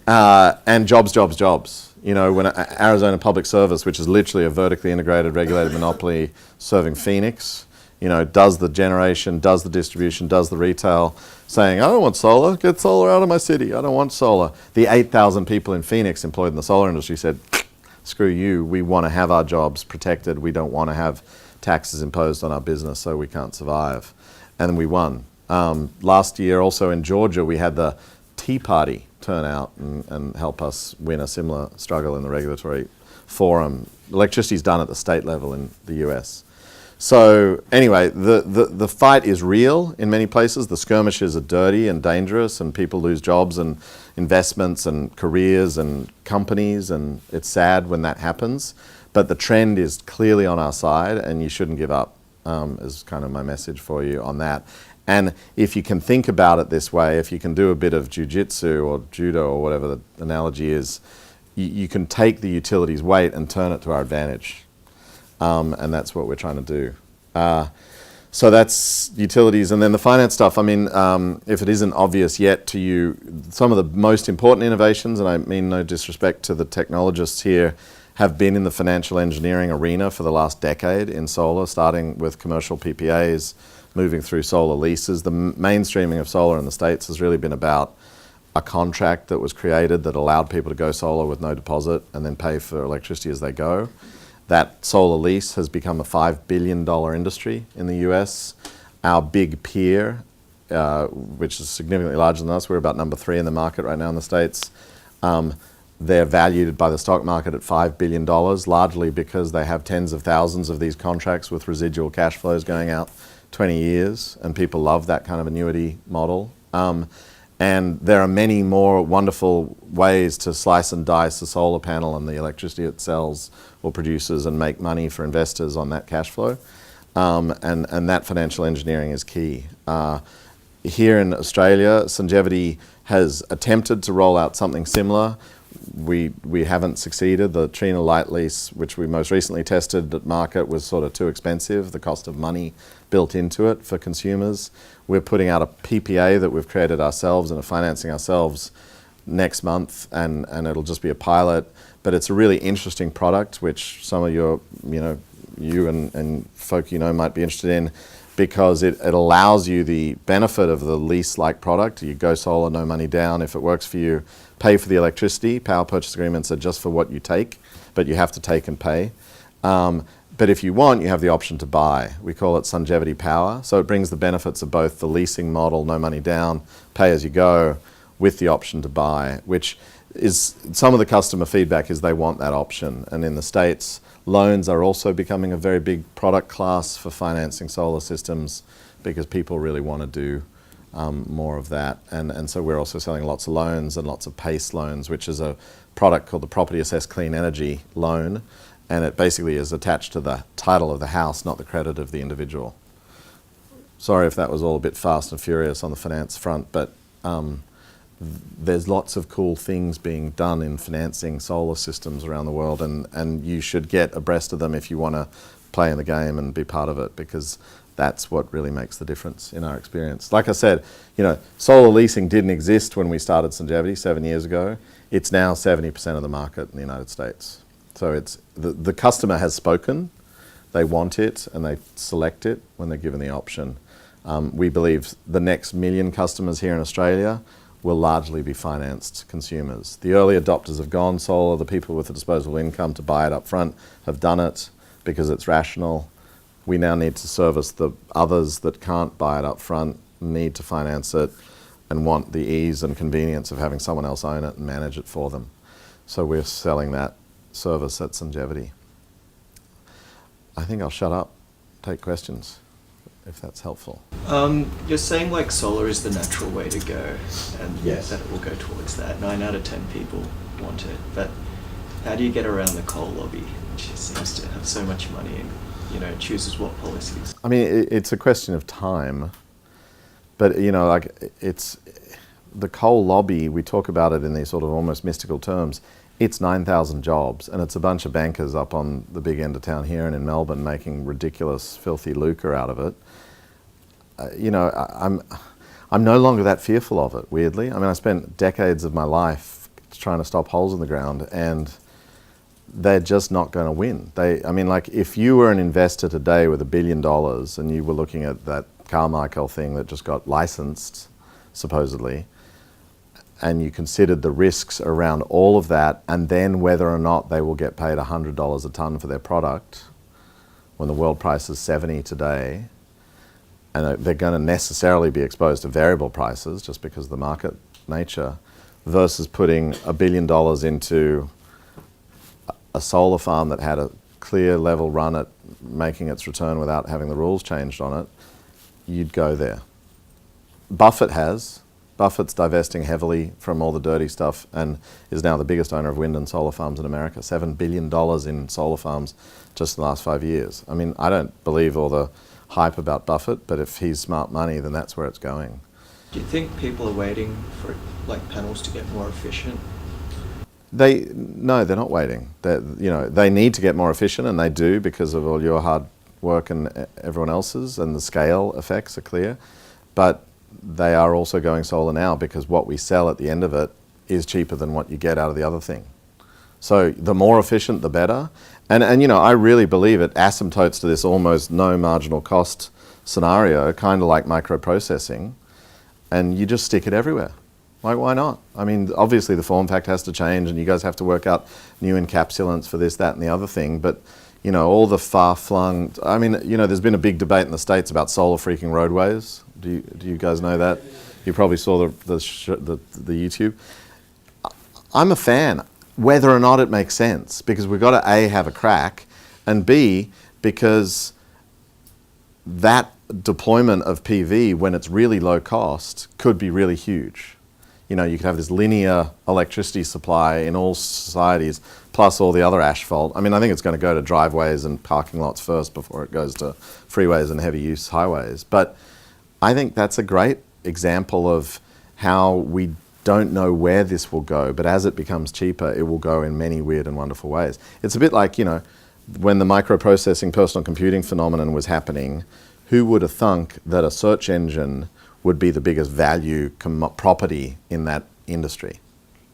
And jobs, jobs, jobs. You know, when Arizona Public Service, which is literally a vertically integrated regulated monopoly serving Phoenix, you know, does the generation, does the distribution, does the retail, saying, I don't want solar, get solar out of my city, I don't want solar. The 8,000 people in Phoenix employed in the solar industry said, screw you, we want to have our jobs protected, we don't want to have taxes imposed on our business so we can't survive. And we won. Last year also in Georgia, we had the Tea Party turn out and help us win a similar struggle in the regulatory forum. Electricity is done at the state level in the US. So anyway, the fight is real in many places. The skirmishes are dirty and dangerous and people lose jobs and investments and careers and companies, and it's sad when that happens. But the trend is clearly on our side and you shouldn't give up, is kind of my message for you on that. And if you can think about it this way, if you can do a bit of jiu-jitsu or judo or whatever the analogy is, you can take the utilities weight and turn it to our advantage. And that's what we're trying to do. So that's utilities. And then the finance stuff, I mean, if it isn't obvious yet to you, some of the most important innovations, and I mean no disrespect to the technologists here, have been in the financial engineering arena for the last decade in solar, starting with commercial PPAs, moving through solar leases. The mainstreaming of solar in the States has really been about a contract that was created that allowed people to go solar with no deposit and then pay for electricity as they go. That solar lease has become a $5 billion industry in the US. Our big peer, which is significantly larger than us, we're about number 3 in the market right now in the States. They're valued by the stock market at $5 billion, largely because they have tens of thousands of these contracts with residual cash flows going out 20 years, and people love that kind of annuity model. And there are many more wonderful ways to slice and dice a solar panel and the electricity it sells or produces and make money for investors on that cash flow. And that financial engineering is key. Here in Australia, Sungevity has attempted to roll out something similar. We haven't succeeded. The Trina Light Lease, which we most recently tested at market, was sort of too expensive, the cost of money built into it for consumers. We're putting out a PPA that we've created ourselves and are financing ourselves next month, and it'll just be a pilot. But it's a really interesting product, which some of your, you and folk might be interested in, because it allows you the benefit of the lease-like product. You go solar, no money down. If it works for you, pay for the electricity. Power purchase agreements are just for what you take, but you have to take and pay. But if you want, you have the option to buy. We call it Sungevity Power. So it brings the benefits of both the leasing model, no money down, pay as you go, with the option to buy, which is, some of the customer feedback is they want that option. And in the States, loans are also becoming a very big product class for financing solar systems, because people really want to do more of that. And so we're also selling lots of loans and lots of PACE loans, which is a product called the Property Assessed Clean Energy Loan. And it basically is attached to the title of the house, not the credit of the individual. Sorry if that was all a bit fast and furious on the finance front, but there's lots of cool things being done in financing solar systems around the world, and you should get abreast of them if you want to play in the game and be part of it, because that's what really makes the difference in our experience. Like I said, solar leasing didn't exist when we started Sungevity 7 years ago. It's now 70% of the market in the United States. So it's the customer has spoken, they want it, and they select it when they're given the option. We believe the next 1 million customers here in Australia will largely be financed consumers. The early adopters have gone solar. The people with the disposable income to buy it up front have done it because it's rational. We now need to service the others that can't buy it up front, need to finance it, and want the ease and convenience of having someone else own it and manage it for them. So we're selling that service at Sungevity. I think I'll shut up, take questions, if that's helpful. You're saying like solar is the natural way to go, and Yes. that it will go towards that. 9 out of 10 people want it, but how do you get around the coal lobby, which seems to have so much money and chooses what policies? I mean, it's a question of time, but it's the coal lobby. We talk about it in these sort of almost mystical terms. It's 9,000 jobs, and it's a bunch of bankers up on the big end of town here and in Melbourne making ridiculous, filthy lucre out of it. I'm no longer that fearful of it, weirdly. I mean, I spent decades of my life trying to stop holes in the ground, and they're just not going to win. If you were an investor today with $1 billion and you were looking at that Carmichael thing that just got licensed, supposedly, and you considered the risks around all of that, and then whether or not they will get paid $100 a tonne for their product when the world price is 70 today, and they're going to necessarily be exposed to variable prices just because of the market nature, versus putting $1 billion into a solar farm that had a clear level run at making its return without having the rules changed on it, you'd go there. Buffett's divesting heavily from all the dirty stuff and is now the biggest owner of wind and solar farms in America. $7 billion in solar farms just in the last 5 years. I mean, I don't believe all the hype about Buffett, but if he's smart money, then that's where it's going. Do you think people are waiting for panels to get more efficient? No, they're not waiting. They need to get more efficient, and they do because of all your hard work and everyone else's, and the scale effects are clear. But they are also going solar now because what we sell at the end of it is cheaper than what you get out of the other thing. So the more efficient, the better. And I really believe it asymptotes to this almost no marginal cost scenario, kind of like microprocessing, and you just stick it everywhere. Like, why not? I mean, obviously the form factor has to change, and you guys have to work out new encapsulants for this, that, and the other thing, but all the far-flung, there's been a big debate in the States about solar freaking roadways. Do you guys know that? You probably saw the YouTube. I'm a fan, whether or not it makes sense, because we've got to A, have a crack, and B, because that deployment of PV, when it's really low cost, could be really huge. you know, you could have this linear electricity supply in all societies, plus all the other asphalt. I mean, I think it's going to go to driveways and parking lots first before it goes to freeways and heavy use highways. But I think that's a great example of how we don't know where this will go, but as it becomes cheaper, it will go in many weird and wonderful ways. It's a bit like, you know, when the microprocessing personal computing phenomenon was happening, who would have thunk that a search engine would be the biggest value property in that industry?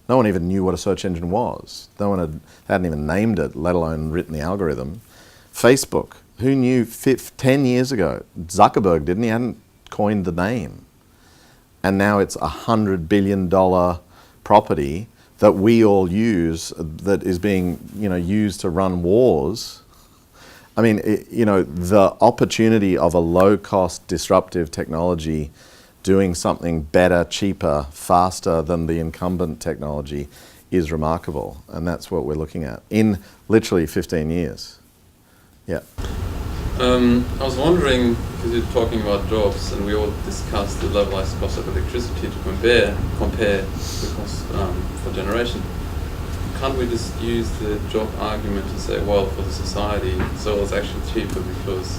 No one even knew what a search engine was. They hadn't even named it, let alone written the algorithm. Facebook, who knew 10 years ago? Zuckerberg didn't, he hadn't coined the name. And now it's $100 billion property that we all use, that is being, you know, used to run wars. I mean, you know, the opportunity of a low-cost disruptive technology doing something better, cheaper, faster than the incumbent technology is remarkable. And that's what we're looking at in literally 15 years. Yeah. I was wondering, because you're talking about jobs, and we all discussed the levelized cost of electricity to compare the cost for generation. Can't we just use the job argument to say, well, for the society, solar is actually cheaper because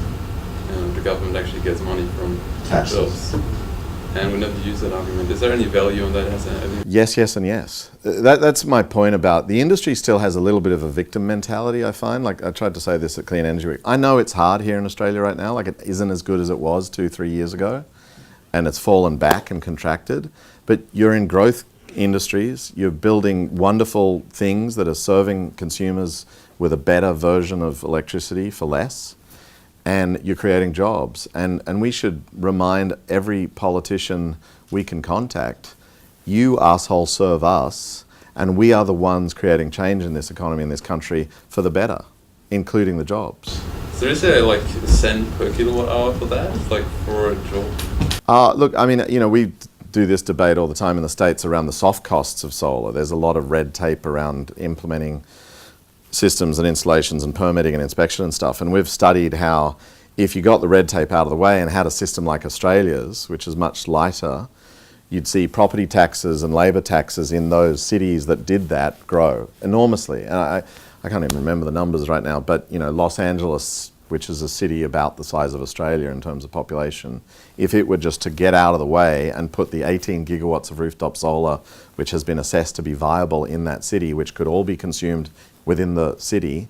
the government actually gets money from Taxes. jobs? And we never use that argument. Is there any value in that? Yes, yes, and yes. That's my point about the industry still has a little bit of a victim mentality, I find. Like I tried to say this at Clean Energy Week. I know it's hard here in Australia right now. Like it isn't as good as it was 2-3 years ago. And it's fallen back and contracted. But you're in growth industries. You're building wonderful things that are serving consumers with a better version of electricity for less. And you're creating jobs. And we should remind every politician we can contact, you asshole serve us, and we are the ones creating change in this economy, in this country, for the better, including the jobs. So is there like a cent per kilowatt hour for that, like for a job? Look, I mean, you know, we do this debate all the time in the States around the soft costs of solar. There's a lot of red tape around implementing systems and installations and permitting and inspection and stuff. And we've studied how if you got the red tape out of the way and had a system like Australia's, which is much lighter, you'd see property taxes and labour taxes in those cities that did that grow enormously. And I can't even remember the numbers right now, but you know, Los Angeles, which is a city about the size of Australia in terms of population, if it were just to get out of the way and put the 18 gigawatts of rooftop solar, which has been assessed to be viable in that city, which could all be consumed within the city,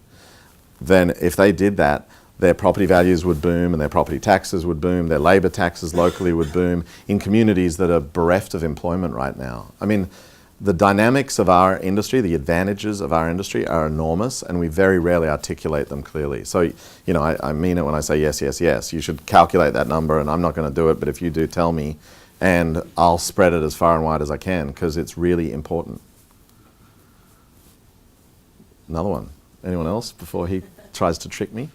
then if they did that, their property values would boom and their property taxes would boom, their labour taxes locally would boom in communities that are bereft of employment right now. I mean, the dynamics of our industry, the advantages of our industry are enormous, and we very rarely articulate them clearly. So, you know, I mean it when I say yes, yes, yes. You should calculate that number, and I'm not going to do it, but if you do, tell me, and I'll spread it as far and wide as I can, because it's really important. Another one. Anyone else before he tries to trick me?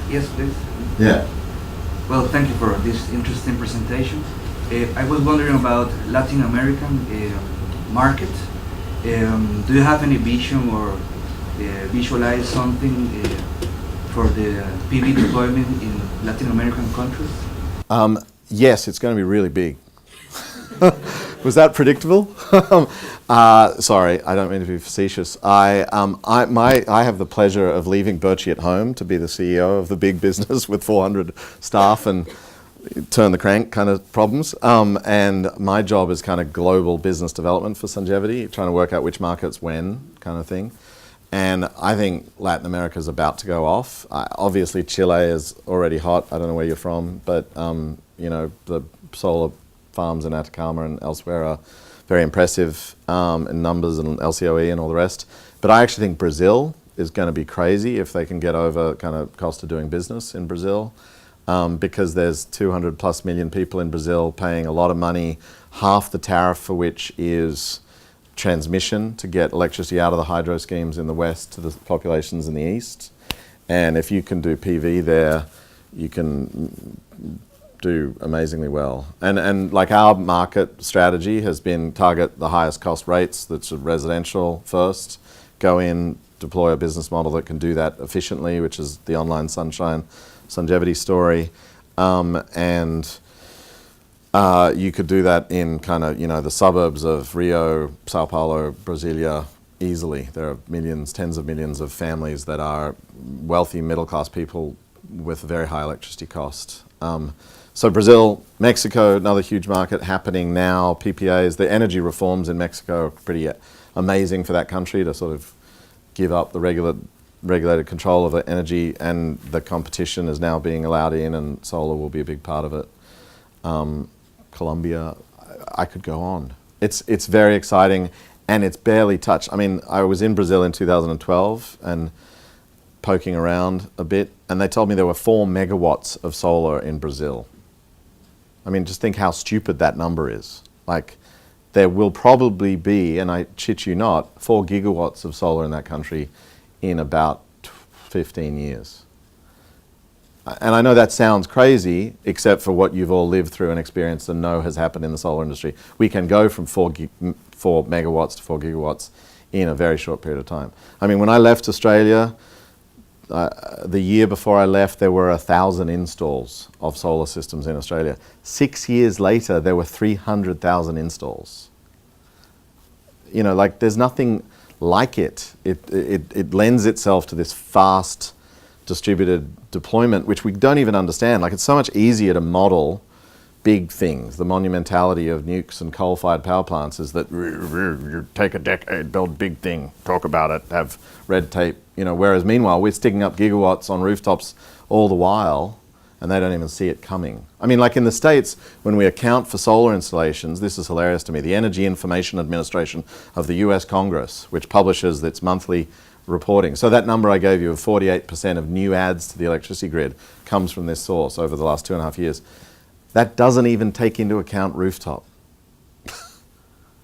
Yes, please. Yeah. Well, thank you for this interesting presentation. I was wondering about Latin American market. Do you have any vision or visualize something for the PV deployment in Latin American countries? Yes, it's going to be really big. Was that predictable? Sorry, I don't mean to be facetious. I have the pleasure of leaving Birchie at home to be the CEO of the big business with 400 staff and turn the crank kind of problems. And my job is kind of global business development for Sungevity, trying to work out which markets when kind of thing. And I think Latin America is about to go off. Obviously, Chile is already hot. I don't know where you're from, but you know, the solar farms in Atacama and elsewhere are very impressive in numbers and LCOE and all the rest. But I actually think Brazil is going to be crazy if they can get over kind of cost of doing business in Brazil, because there's 200 plus million people in Brazil paying a lot of money, half the tariff for which is transmission to get electricity out of the hydro schemes in the west to the populations in the east. And if you can do PV there, you can do amazingly well. And like our market strategy has been target the highest cost rates, that's residential first, go in, deploy a business model that can do that efficiently, which is the online Sungevity story. And You could do that in kind of, the suburbs of Rio, Sao Paulo, Brasilia, easily. There are millions, tens of millions of families that are wealthy middle-class people with very high electricity cost. So Brazil, Mexico, another huge market happening now, PPAs. The energy reforms in Mexico are pretty amazing for that country to sort of give up the regulated control of the energy, and the competition is now being allowed in, and solar will be a big part of it. Colombia, I could go on. It's very exciting, and it's barely touched. I mean, I was in Brazil in 2012 and poking around a bit, and they told me there were 4 megawatts of solar in Brazil. I mean, just think how stupid that number is. Like, there will probably be, and I shit you not, 4 gigawatts of solar in that country in about 15 years. And I know that sounds crazy, except for what you've all lived through and experienced and know has happened in the solar industry. We can go from 4 megawatts to 4 gigawatts in a very short period of time. I mean, when I left Australia, the year before I left, there were 1,000 installs of solar systems in Australia. 6 years later, there were 300,000 installs. Like, there's nothing like it. It lends itself to this fast distributed deployment, which we don't even understand. Like, it's so much easier to model big things. The monumentality of nukes and coal-fired power plants is that you take a decade, build a big thing, talk about it, have red tape, whereas meanwhile we're sticking up gigawatts on rooftops all the while, and they don't even see it coming. I mean, like in the States, when we account for solar installations, this is hilarious to me, the Energy Information Administration of the US Congress, which publishes its monthly reporting. So that number I gave you of 48% of new adds to the electricity grid comes from this source over the last 2.5 years. That doesn't even take into account rooftop.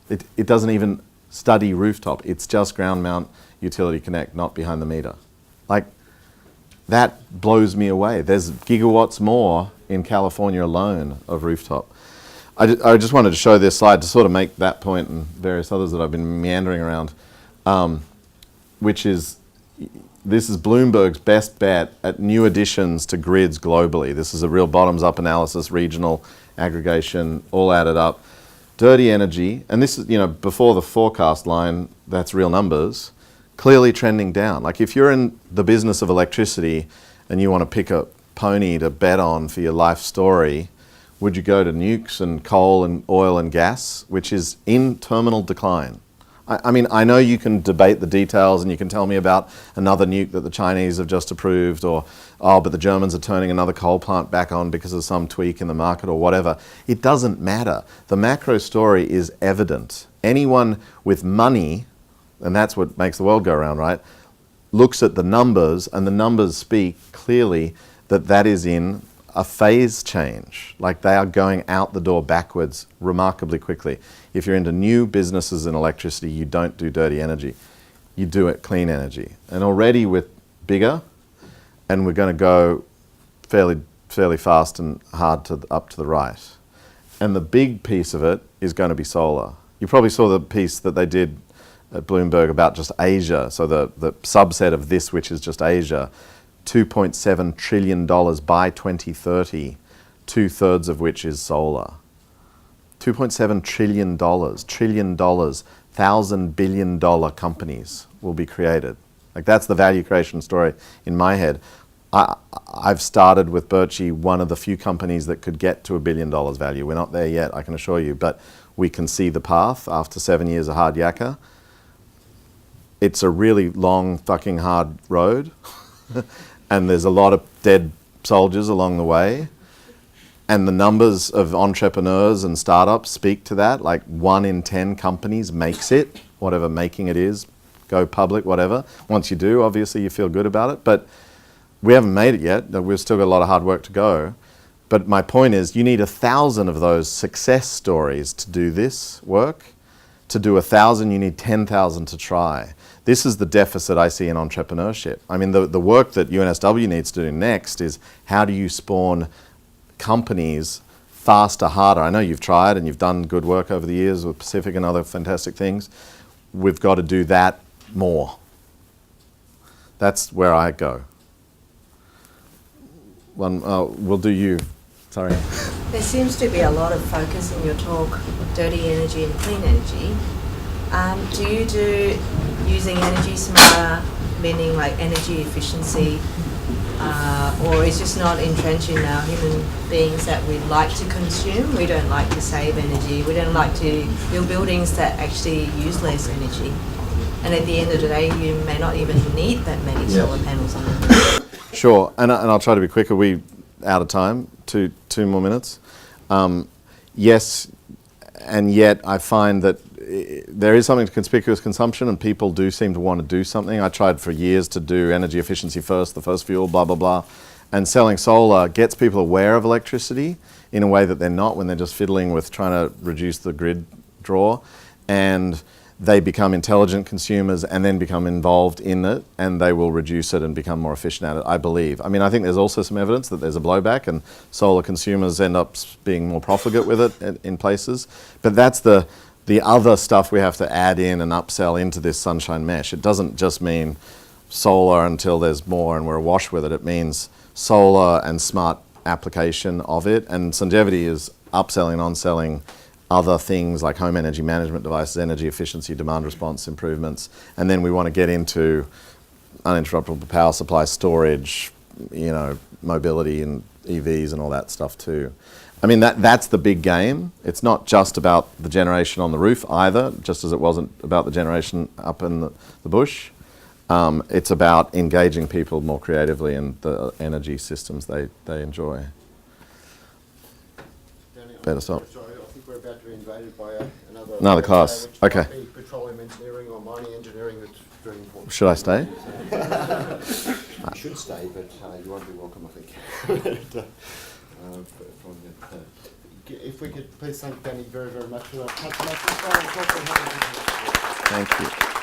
It doesn't even study rooftop. It's just ground mount utility connect, not behind the meter. Like, that blows me away. There's gigawatts more in California alone of rooftop. I just wanted to show this slide to sort of make that point and various others that I've been meandering around, which is, this is Bloomberg's best bet at new additions to grids globally. This is a real bottoms-up analysis, regional aggregation, all added up. Dirty energy, and this is, before the forecast line, that's real numbers, clearly trending down. Like, if you're in the business of electricity and you want to pick a pony to bet on for your life story, would you go to nukes and coal and oil and gas, which is in terminal decline? I mean, I know you can debate the details and you can tell me about another nuke that the Chinese have just approved, or, but the Germans are turning another coal plant back on because of some tweak in the market or whatever. It doesn't matter. The macro story is evident. Anyone with money, and that's what makes the world go around, right, looks at the numbers, and the numbers speak clearly that that is in a phase change. Like, they are going out the door backwards remarkably quickly. If you're into new businesses in electricity, you don't do dirty energy. You do it clean energy. And already with bigger, and we're going to go fairly fast and hard up to the right. And the big piece of it is going to be solar. You probably saw the piece that they did at Bloomberg about just Asia. So the subset of this, which is just Asia, $2.7 trillion by 2030, 2/3 of which is solar. $2.7 trillion, $1,000 billion companies will be created. Like, that's the value creation story in my head. I've started with Birchie, one of the few companies that could get to $1 billion value. We're not there yet, I can assure you, but we can see the path after 7 years of hard yakka. It's a really long, fucking hard road. And there's a lot of dead soldiers along the way. And the numbers of entrepreneurs and startups speak to that. Like, 1 in 10 companies makes it, whatever making it is, go public, whatever. Once you do, obviously you feel good about it. But we haven't made it yet. We've still got a lot of hard work to go. But my point is, you need 1,000 of those success stories to do this work. To do 1,000, you need 10,000 to try. This is the deficit I see in entrepreneurship. I mean, the work that UNSW needs to do next is, how do you spawn companies faster, harder? I know you've tried and you've done good work over the years with Pacific and other fantastic things. We've got to do that more. That's where I go. We'll do you Sorry. There seems to be a lot of focus in your talk, dirty energy and clean energy. Do you do using energy smarter, meaning like energy efficiency, or is just not entrenched in our human beings that we like to consume? We don't like to save energy. We don't like to build buildings that actually use less energy. And at the end of the day, you may not even need that many solar panels on the roof. Sure, and I'll try to be quick. Are we out of time? Two more minutes? Yes, and yet I find that there is something to conspicuous consumption, and people do seem to want to do something. I tried for years to do energy efficiency first, the first fuel, blah, blah, blah. And selling solar gets people aware of electricity in a way that they're not when they're just fiddling with trying to reduce the grid draw. And they become intelligent consumers and then become involved in it, and they will reduce it and become more efficient at it, I believe. I mean, I think there's also some evidence that there's a blowback and solar consumers end up being more profligate with it in places. But that's the other stuff we have to add in and upsell into this sunshine mesh. It doesn't just mean solar until there's more and we're awash with it. It means solar and smart application of it. And Sungevity is upselling and on-selling other things like home energy management devices, energy efficiency, demand response improvements. And then we want to get into uninterruptible power supply, storage, mobility and EVs and all that stuff too. I mean, that's the big game. It's not just about the generation on the roof either, just as it wasn't about the generation up in the bush. It's about engaging people more creatively in the energy systems they enjoy. Better stop. Sorry, I think we're about to be invaded by Another class. which Okay. might be petroleum engineering or mining engineering. That's very important. Should I stay? You should stay, but you won't be welcome, I think. If we could please thank Danny very, very much for that. Thank you.